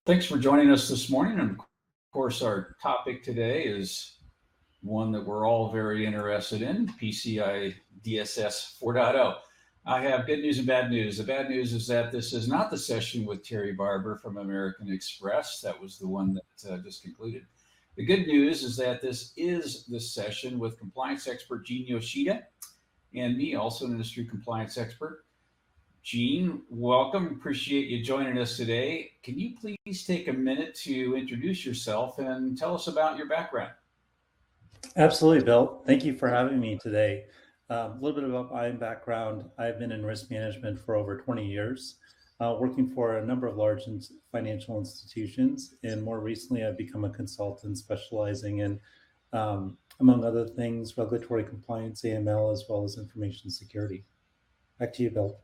Thanks for joining us this morning. And of course, our topic today is one that we're all very interested in, PCI DSS 4.0. I have good news and bad news. The bad news is that this is not the session with Terry Barber from American Express. That was the one that just concluded. The good news is that this is the session with compliance expert Gene Yoshida and me, also an industry compliance expert. Gene, welcome. Appreciate you joining us today. Can you please take a minute to introduce yourself and tell us about your background? Absolutely, Bill. Thank you for having me today. A little bit about my background. I've been in risk management for over 20 years, working for a number of large financial institutions. And more recently, I've become a consultant specializing in, among other things, regulatory compliance, AML, as well as information security. Back to you, Bill.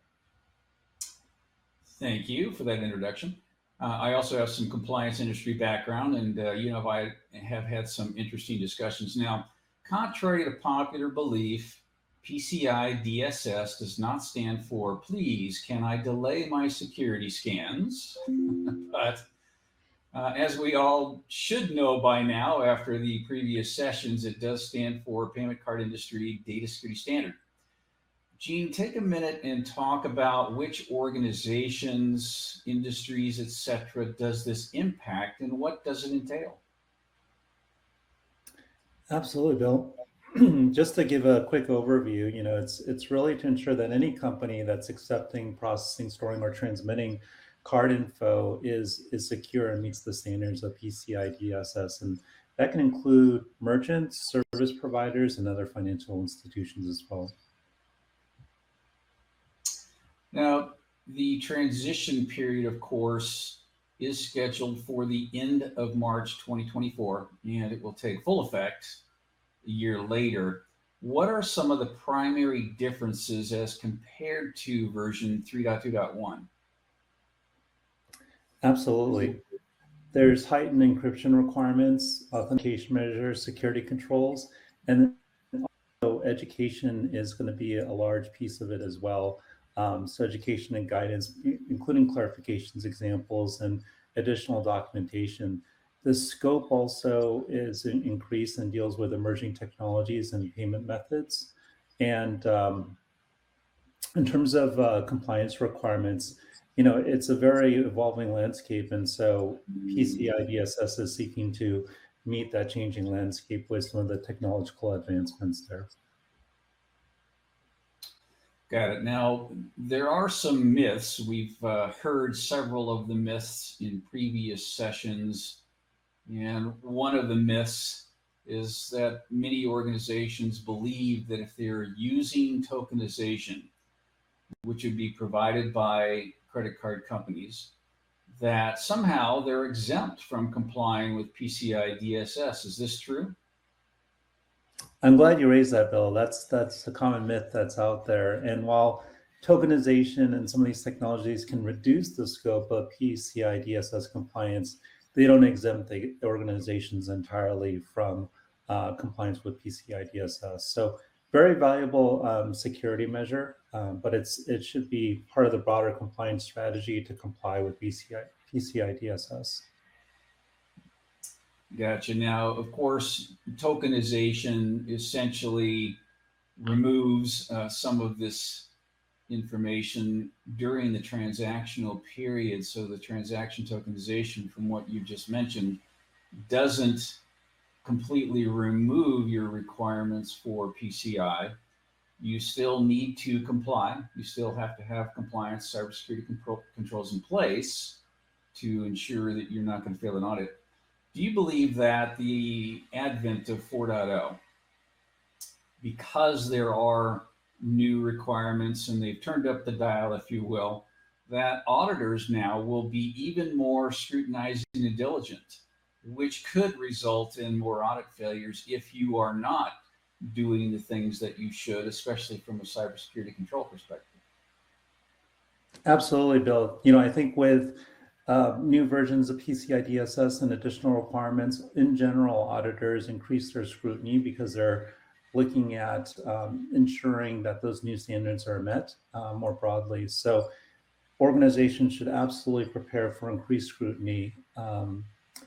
Thank you for that introduction. I also have some compliance industry background, and I have had some interesting discussions. Now, contrary to popular belief, PCI DSS does not stand for "Please, can I delay my security scans?" But as we all should know by now, after the previous sessions, it does stand for Payment Card Industry Data Security Standard. Gene, take a minute and talk about which organizations, industries, etc., does this impact and what does it entail? Absolutely, Bill. Just to give a quick overview, it's really to ensure that any company that's accepting, processing, storing, or transmitting card info is secure and meets the standards of PCI DSS, and that can include merchants, service providers, and other financial institutions as well. Now, the transition period, of course, is scheduled for the end of March 2024, and it will take full effect a year later. What are some of the primary differences as compared to version 3.2.1? Absolutely. There's heightened encryption requirements, authentication measures, security controls, and also education is going to be a large piece of it as well. So education and guidance, including clarifications, examples, and additional documentation. The scope also is increased and deals with emerging technologies and payment methods. And in terms of compliance requirements, it's a very evolving landscape. And so PCI DSS is seeking to meet that changing landscape with some of the technological advancements there. Got it. Now, there are some myths. We've heard several of the myths in previous sessions. And one of the myths is that many organizations believe that if they're using tokenization, which would be provided by credit card companies, that somehow they're exempt from complying with PCI DSS. Is this true? I'm glad you raised that, Bill. That's a common myth that's out there. And while tokenization and some of these technologies can reduce the scope of PCI DSS compliance, they don't exempt the organizations entirely from compliance with PCI DSS. So very valuable security measure, but it should be part of the broader compliance strategy to comply with PCI DSS. Gotcha. Now, of course, tokenization essentially removes some of this information during the transactional period. So the transaction tokenization, from what you just mentioned, doesn't completely remove your requirements for PCI. You still need to comply. You still have to have compliance, cybersecurity controls in place to ensure that you're not going to fail an audit. Do you believe that the advent of 4.0, because there are new requirements and they've turned up the dial, if you will, that auditors now will be even more scrutinizing and diligent, which could result in more audit failures if you are not doing the things that you should, especially from a cybersecurity control perspective? Absolutely, Bill. I think with new versions of PCI DSS and additional requirements, in general, auditors increase their scrutiny because they're looking at ensuring that those new standards are met more broadly. So organizations should absolutely prepare for increased scrutiny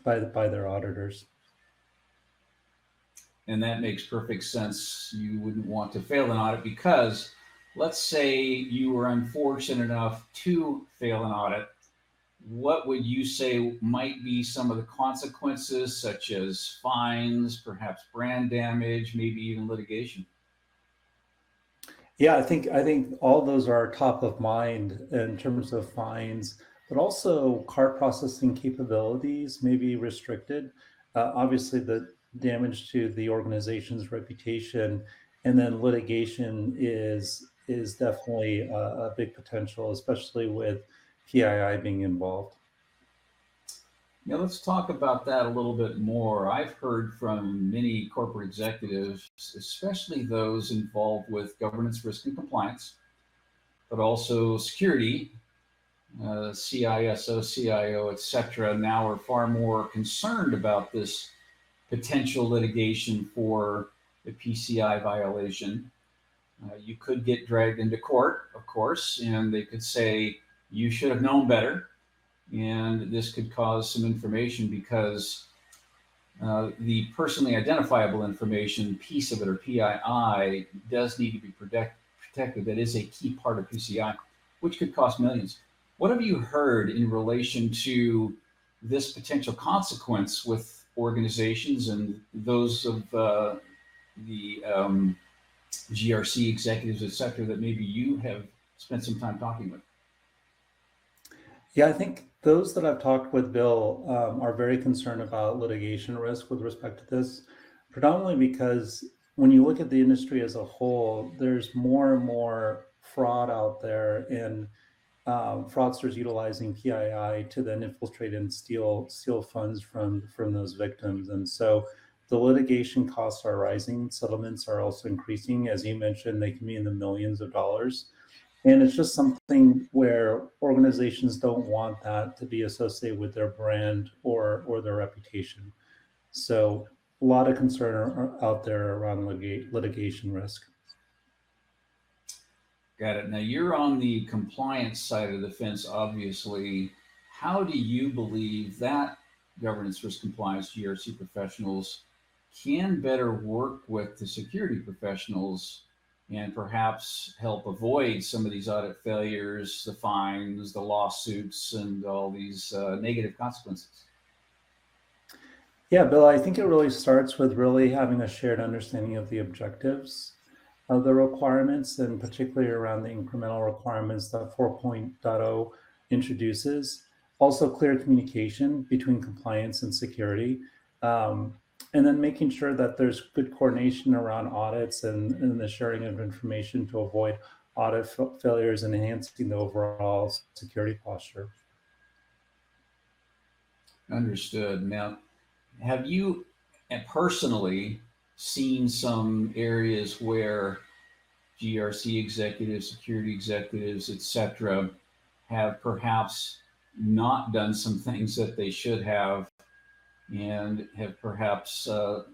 by their auditors. And that makes perfect sense. You wouldn't want to fail an audit because let's say you were unfortunate enough to fail an audit. What would you say might be some of the consequences, such as fines, perhaps brand damage, maybe even litigation? Yeah, I think all those are top of mind in terms of fines, but also card processing capabilities may be restricted. Obviously, the damage to the organization's reputation, and then litigation is definitely a big potential, especially with PII being involved. Now, let's talk about that a little bit more. I've heard from many corporate executives, especially those involved with governance, risk, and compliance, but also security, CISO, CIO, etc. Now are far more concerned about this potential litigation for the PCI violation. You could get dragged into court, of course, and they could say you should have known better, and this could cause some information because the personally identifiable information piece of it, or PII, does need to be protected. That is a key part of PCI, which could cost millions. What have you heard in relation to this potential consequence with organizations and those of the GRC executives, et cetera, that maybe you have spent some time talking with? Yeah, I think those that I've talked with, Bill, are very concerned about litigation risk with respect to this, predominantly because when you look at the industry as a whole, there's more and more fraud out there, and fraudsters utilizing PII to then infiltrate and steal funds from those victims. And so the litigation costs are rising. Settlements are also increasing. As you mentioned, they can be in the millions of dollars. And it's just something where organizations don't want that to be associated with their brand or their reputation. So a lot of concern out there around litigation risk. Got it. Now you're on the compliance side of the fence, obviously. How do you believe that governance, risk, compliance, GRC professionals can better work with the security professionals and perhaps help avoid some of these audit failures, the fines, the lawsuits, and all these negative consequences? Yeah, Bill, I think it really starts with really having a shared understanding of the objectives of the requirements, and particularly around the incremental requirements that 4.0 introduces. Also, clear communication between compliance and security. And then making sure that there's good coordination around audits and the sharing of information to avoid audit failures and enhancing the overall security posture. Understood. Now, have you personally seen some areas where GRC executives, security executives, etc., have perhaps not done some things that they should have and have perhaps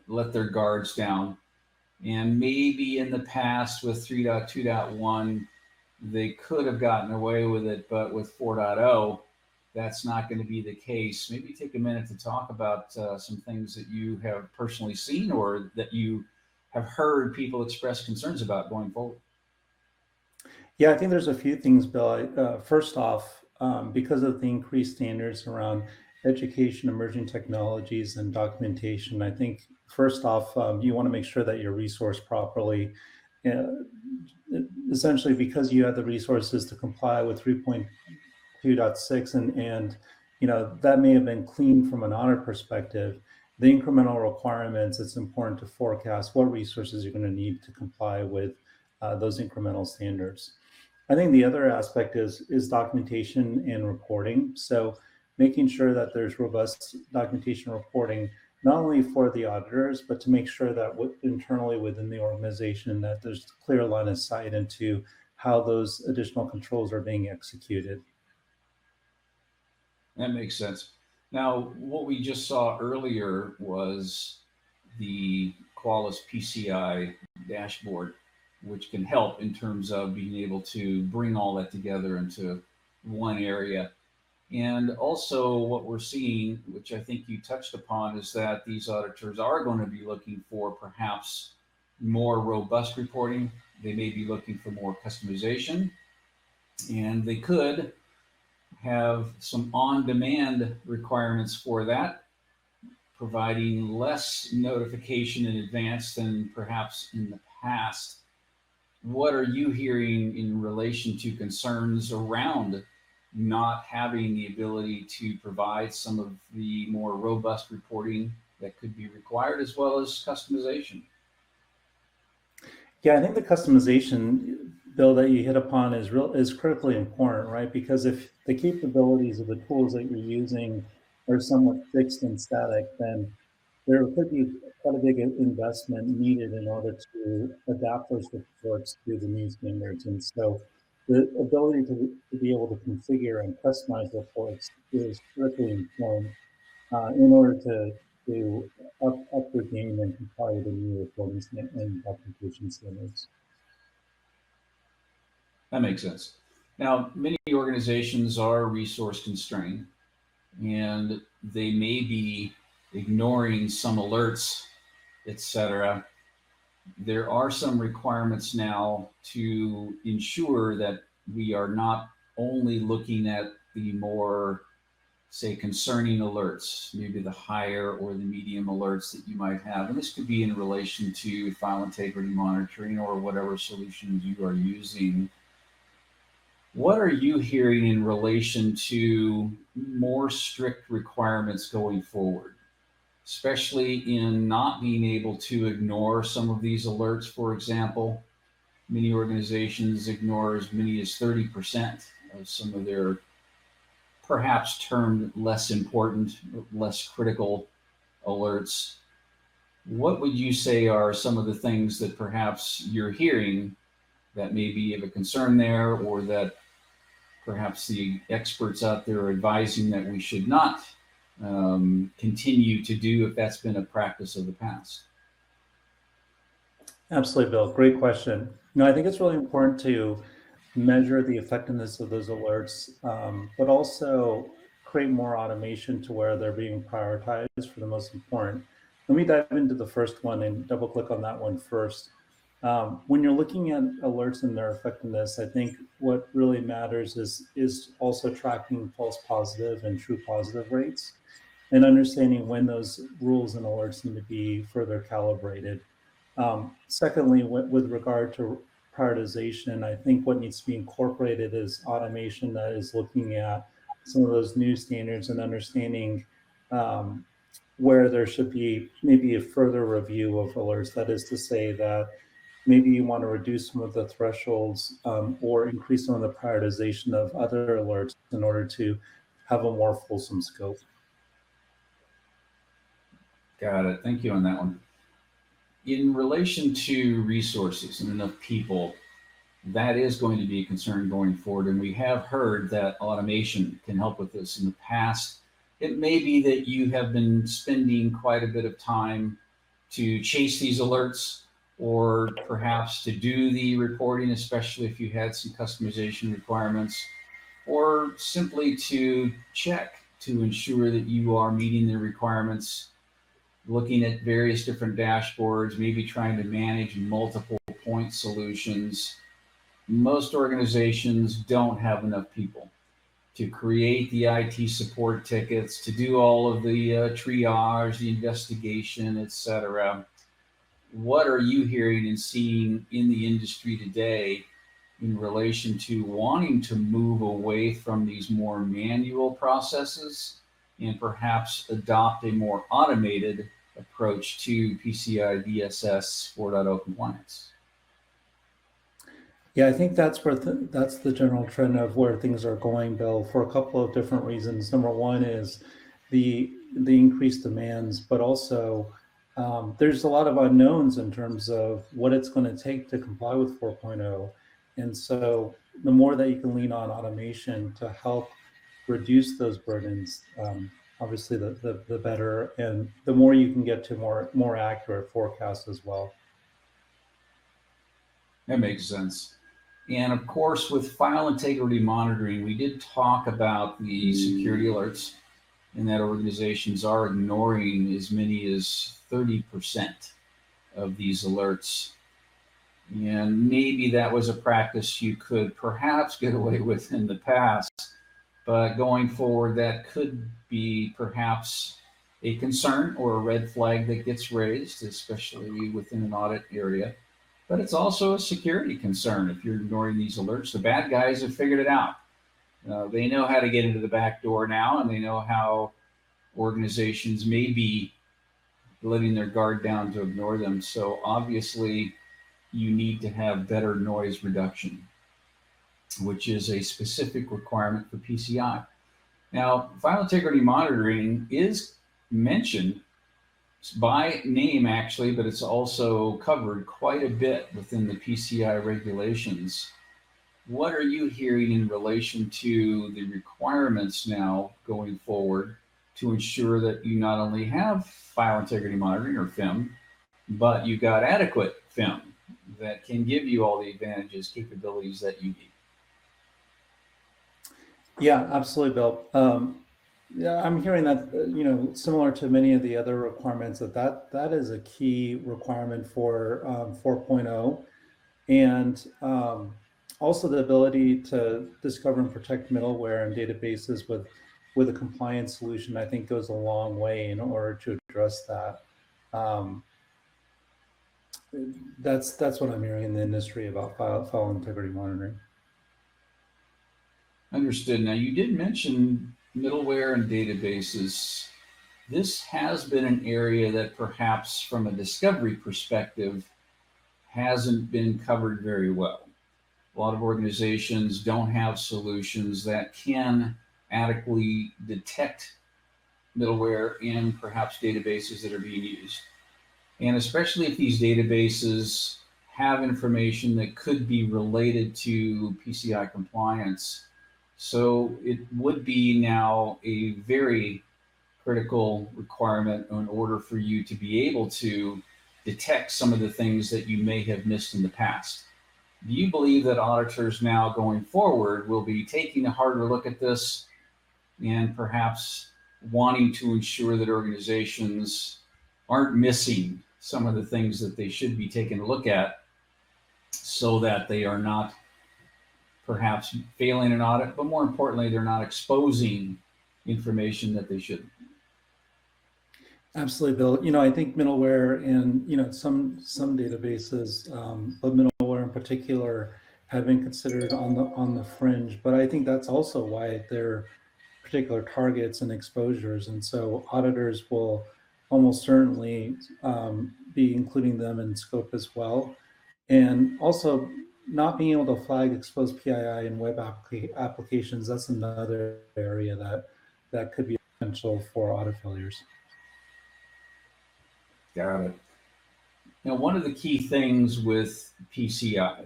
let their guards down? And maybe in the past with 3.2.1, they could have gotten away with it, but with 4.0, that's not going to be the case. Maybe take a minute to talk about some things that you have personally seen or that you have heard people express concerns about going forward. Yeah, I think there's a few things, Bill. First off, because of the increased standards around education, emerging technologies, and documentation, I think first off, you want to make sure that you're resourced properly. Uh, Essentially, because you have the resources to comply with 3.2.6, and that may have been clean from an audit perspective. The incremental requirements, it's important to forecast what resources you're going to need to comply with those incremental standards. I think the other aspect is documentation and reporting. So making sure that there's robust documentation reporting, not only for the auditors, but to make sure that internally within the organization that there's clear line of sight into how those additional controls are being executed. That makes sense. Now, what we just saw earlier was the Qualys PCI dashboard, which can help in terms of being able to bring all that together into one area. And also, what we're seeing, which I think you touched upon, is that these auditors are going to be looking for perhaps more robust reporting. They may be looking for more customization, and they could have some on demand requirements for that, providing less notification in advance than perhaps in the past. What are you hearing in relation to concerns around not having the ability to provide some of the more robust reporting that could be required, as well as customization? Yeah, I think the customization, Bill, that you hit upon is critically important, right? Because if the capabilities of the tools that you're using are somewhat fixed and static, then there could be quite a big investment needed in order to adapt those reports to the new standards. And so the ability to be able to configure and customize reports is critically important in order to up their game and comply with the new reporting and documentation standards. That makes sense. Now, many organizations are resource constrained, and they may be ignoring some alerts, etc. There are some requirements now to ensure that we are not only looking at the more, say, concerning alerts, maybe the higher or the medium alerts that you might have. And this could be in relation to file integrity monitoring or whatever solutions you are using. What are you hearing in relation to more strict requirements going forward, especially in not being able to ignore some of these alerts? For example, many organizations ignore as many as 30% of some of their perhaps termed less important, less critical alerts. What would you say are some of the things that perhaps you're hearing that may be of a concern there, or that perhaps the experts out there are advising that we should not continue to do if that's been a practice of the past? Absolutely, Bill. Great question. No, I think it's really important to measure the effectiveness of those alerts, but also create more automation to where they're being prioritized for the most important. Let me dive into the first one and double click on that one first. When you're looking at alerts and their effectiveness, I think what really matters is also tracking false positive and true positive rates and understanding when those rules and alerts need to be further calibrated. Secondly, with regard to prioritization, I think what needs to be incorporated is automation that is looking at some of those new standards and understanding where there should be maybe a further review of alerts. That is to say that maybe you want to reduce some of the thresholds or increase some of the prioritization of other alerts in order to have a more fulsome scope. Got it. Thank you on that one. In relation to resources and enough people, that is going to be a concern going forward. And we have heard that automation can help with this in the past. It may be that you have been spending quite a bit of time to chase these alerts, or perhaps to do the reporting, especially if you had some customization requirements, or simply to check to ensure that you are meeting the requirements, looking at various different dashboards, maybe trying to manage multiple point solutions. Most organizations don't have enough people to create the IT support tickets, to do all of the triage, the investigation, etc. What are you hearing and seeing in the industry today in relation to wanting to move away from these more manual processes and perhaps adopt a more automated approach to PCI DSS 4.0 compliance? Yeah, I think that's where that's the general trend of where things are going, Bill, for a couple of different reasons. Number one is the increased demands, but also there's a lot of unknowns in terms of what it's going to take to comply with 4.0. And so the more that you can lean on automation to help reduce those burdens, obviously the better, and the more you can get to more accurate forecasts as well. That makes sense. And of course, with file integrity monitoring, we did talk about the security alerts and that organizations are ignoring as many as 30% of these alerts. And maybe that was a practice you could perhaps get away with in the past, but going forward, that could be perhaps a concern or a red flag that gets raised, especially within an audit area. But it's also a security concern if you're ignoring these alerts. The bad guys have figured it out. They know how to get into the back door now, and they know how organizations may be letting their guard down to ignore them. So obviously, you need to have better noise reduction, which is a specific requirement for PCI. Now, file integrity monitoring is mentioned by name actually, but it's also covered quite a bit within the PCI regulations. What are you hearing in relation to the requirements now going forward to ensure that you not only have file integrity monitoring or FIM, but you got adequate FIM that can give you all the advantages, capabilities that you need? Yeah, absolutely, Bill. Yeah, I'm hearing that, similar to many of the other requirements, that is a key requirement for 4.0. And also the ability to discover and protect middleware and databases with a compliance solution, I think goes a long way in order to address that. That's what I'm hearing in the industry about file integrity monitoring. Understood. Now, you did mention middleware and databases. This has been an area that perhaps from a discovery perspective hasn't been covered very well. A lot of organizations don't have solutions that can adequately detect middleware and perhaps databases that are being used. And especially if these databases have information that could be related to PCI compliance. So it would be now a very critical requirement in order for you to be able to detect some of the things that you may have missed in the past. Do you believe that auditors now going forward will be taking a harder look at this and perhaps wanting to ensure that organizations aren't missing some of the things that they should be taking a look at so that they are not perhaps failing an audit, but more importantly, they're not exposing information that they shouldn't? Absolutely, Bill. I think middleware and some databases, but middleware in particular, have been considered on the fringe. But I think that's also why they're particular targets and exposures, and so auditors will almost certainly be including them in scope as well. And also, not being able to flag exposed PII in web applications, that's another area that could be potential for audit failures. Got it. Now, one of the key things with PCI,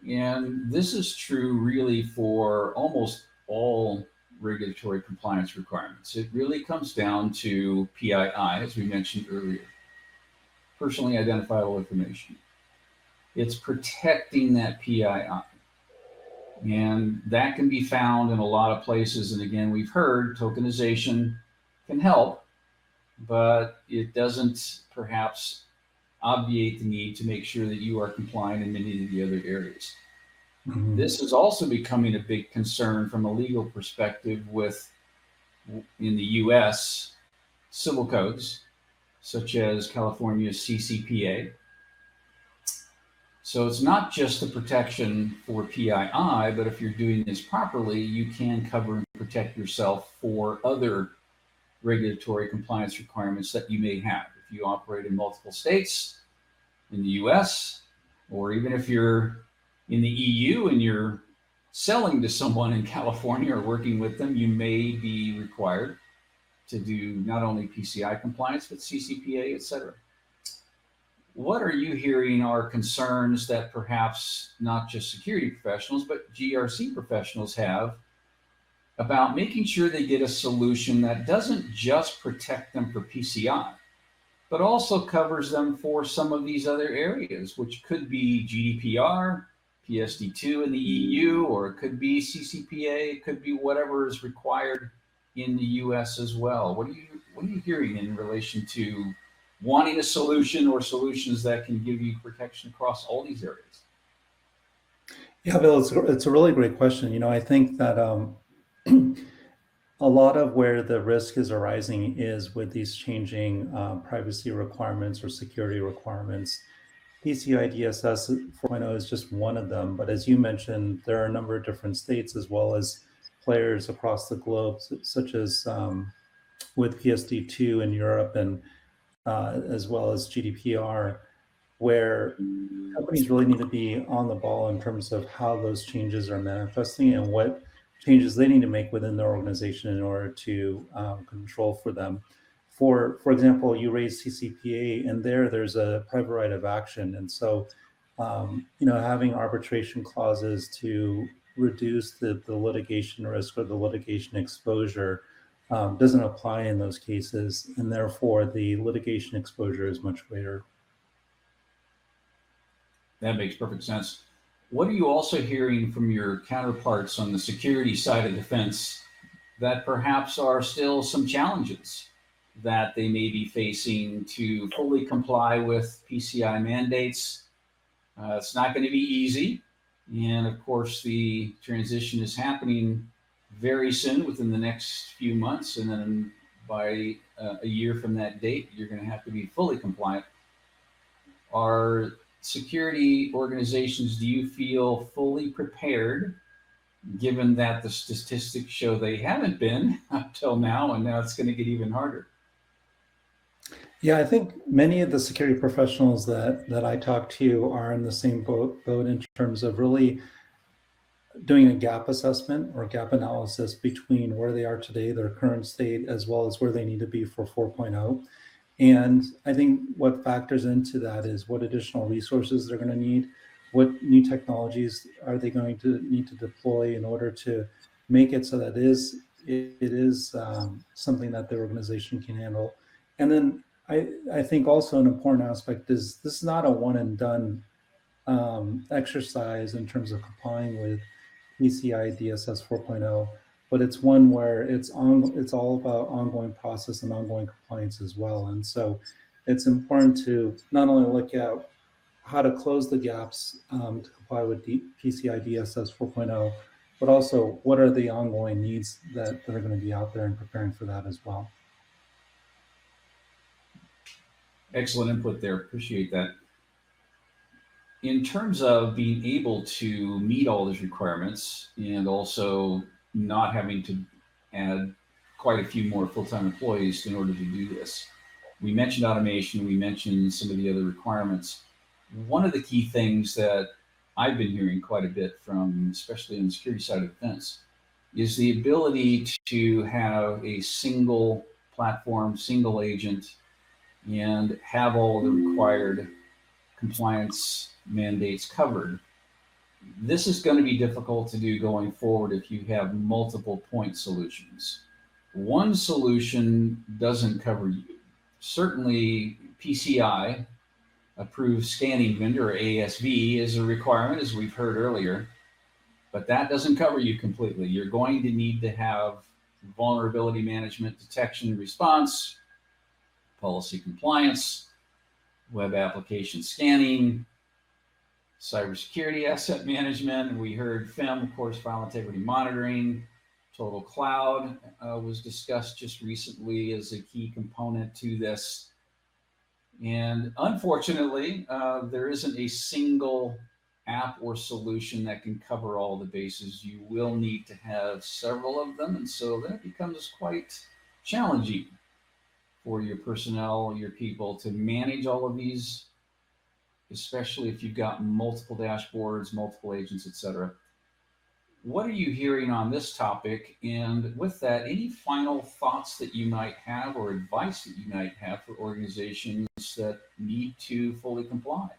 and this is true really for almost all regulatory compliance requirements, it really comes down to PII, as we mentioned earlier, personally identifiable information. It's protecting that PII. And that can be found in a lot of places. And again, we've heard tokenization can help, but it doesn't perhaps obviate the need to make sure that you are compliant in many of the other areas. Mm-hmm. This is also becoming a big concern from a legal perspective in the US civil codes, such as California's CCPA. So it's not just the protection for PII, but if you're doing this properly, you can cover and protect yourself for other regulatory compliance requirements that you may have. If you operate in multiple states in the US, or even if you're in the EU and you're selling to someone in California or working with them, you may be required to do not only PCI compliance, but CCPA, et cetera. What are you hearing are concerns that perhaps not just security professionals, but GRC professionals have about making sure they get a solution that doesn't just protect them for PCI, but also covers them for some of these other areas, which could be GDPR, PSD2 in the EU, or it could be CCPA, it could be whatever is required in the US as well. What are you hearing in relation to wanting a solution or solutions that can give you protection across all these areas? Yeah, Bill, it's a really great question. I think that a lot of where the risk is arising is with these changing privacy requirements or security requirements. PCI DSS 4.0 is just one of them, but as you mentioned, there are a number of different states as well as players across the globe, such as with PSD2 in Europe and as well as GDPR, where companies really need to be on the ball in terms of how those changes are manifesting and what changes they need to make within their organization in order to control for them. For example, you raised CCPA, and there's a private right of action, and so having arbitration clauses to reduce the litigation risk or the litigation exposure doesn't apply in those cases, and therefore the litigation exposure is much greater. That makes perfect sense. What are you also hearing from your counterparts on the security side of the fence that perhaps are still some challenges that they may be facing to fully comply with PCI mandates? It's not going to be easy. And of course, the transition is happening very soon within the next few months. And then by a year from that date, you're going to have to be fully compliant. Are security organizations, do you feel fully prepared, given that the statistics show they haven't been up till now, and now it's going to get even harder? Yeah, I think many of the security professionals that I talk to are in the same boat in terms of really doing a gap assessment or gap analysis between where they are today, their current state, as well as where they need to be for 4.0. And I think what factors into that is what additional resources they're going to need, what new technologies are they going to need to deploy in order to make it so that it is something that the organization can handle. And then I think also an important aspect is this is not a one and done exercise in terms of complying with PCI DSS 4.0, but it's one where it's all about ongoing process and ongoing compliance as well. And so it's important to not only look at how to close the gaps to comply with PCI DSS 4.0, but also what are the ongoing needs that are going to be out there and preparing for that as well. Excellent input there. Appreciate that. In terms of being able to meet all those requirements and also not having to add quite a few more full-time employees in order to do this, we mentioned automation, we mentioned some of the other requirements. One of the key things that I've been hearing quite a bit from, especially on the security side of the fence, is the ability to have a single platform, single agent, and have all the required compliance mandates covered. This is going to be difficult to do going forward if you have multiple point solutions. One solution doesn't cover you. Certainly, PCI, approved scanning vendor, or ASV, is a requirement, as we've heard earlier, but that doesn't cover you completely. You're going to need to have vulnerability management, detection and response, policy compliance, web application scanning, cybersecurity asset management. We heard FIM, of course, file integrity monitoring. Total cloud was discussed just recently as a key component to this. And unfortunately, there isn't a single app or solution that can cover all the bases. You will need to have several of them. And so that becomes quite challenging for your personnel, your people to manage all of these, especially if you've got multiple dashboards, multiple agents, et cetera. What are you hearing on this topic? And with that, any final thoughts that you might have or advice that you might have for organizations that need to fully comply?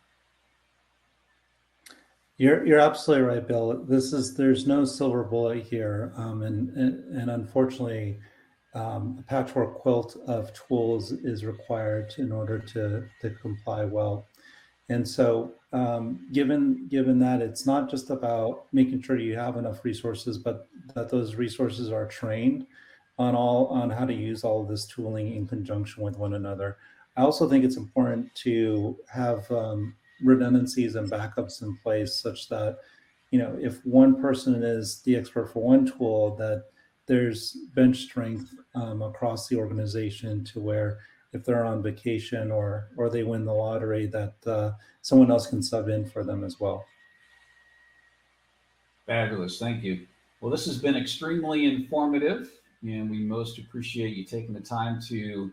You're absolutely right, Bill. There's no silver bullet here, and unfortunately, a patchwork quilt of tools is required in order to comply well. And so given that it's not just about making sure you have enough resources, but that those resources are trained on how to use all of this tooling in conjunction with one another. I also think it's important to have redundancies and backups in place such that, if one person is the expert for one tool, that there's bench strength across the organization to where if they're on vacation or they win the lottery, that someone else can sub in for them as well. Fabulous. Thank you. Well, this has been extremely informative, and we most appreciate you taking the time to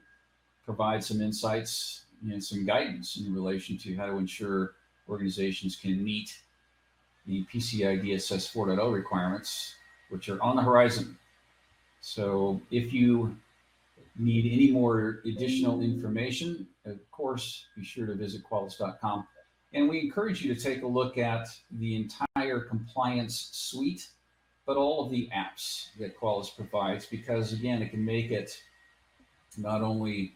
provide some insights and some guidance in relation to how to ensure organizations can meet the PCI DSS 4.0 requirements, which are on the horizon. So if you need any more additional information, of course, be sure to visit qualys.com. And we encourage you to take a look at the entire compliance suite, but all of the apps that Qualys provides, because again, it can make it not only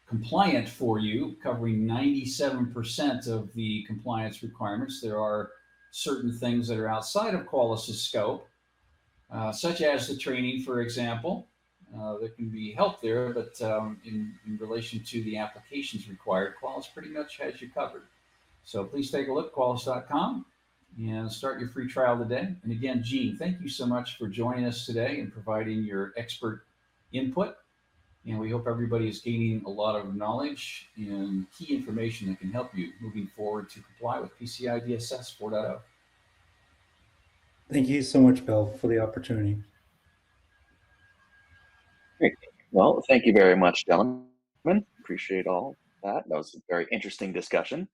compliant for you, covering 97% of the compliance requirements. There are certain things that are outside of Qualys' scope, such as the training, for example. There can be help there, but in relation to the applications required, Qualys pretty much has you covered. So please take a look at qualys.com and start your free trial today. And again, Gene, thank you so much for joining us today and providing your expert input. And we hope everybody is gaining a lot of knowledge and key information that can help you moving forward to comply with PCI DSS 4.0. Thank you so much, Bill, for the opportunity. Great. Well, thank you very much, gentlemen. Appreciate all that. That was a very interesting discussion.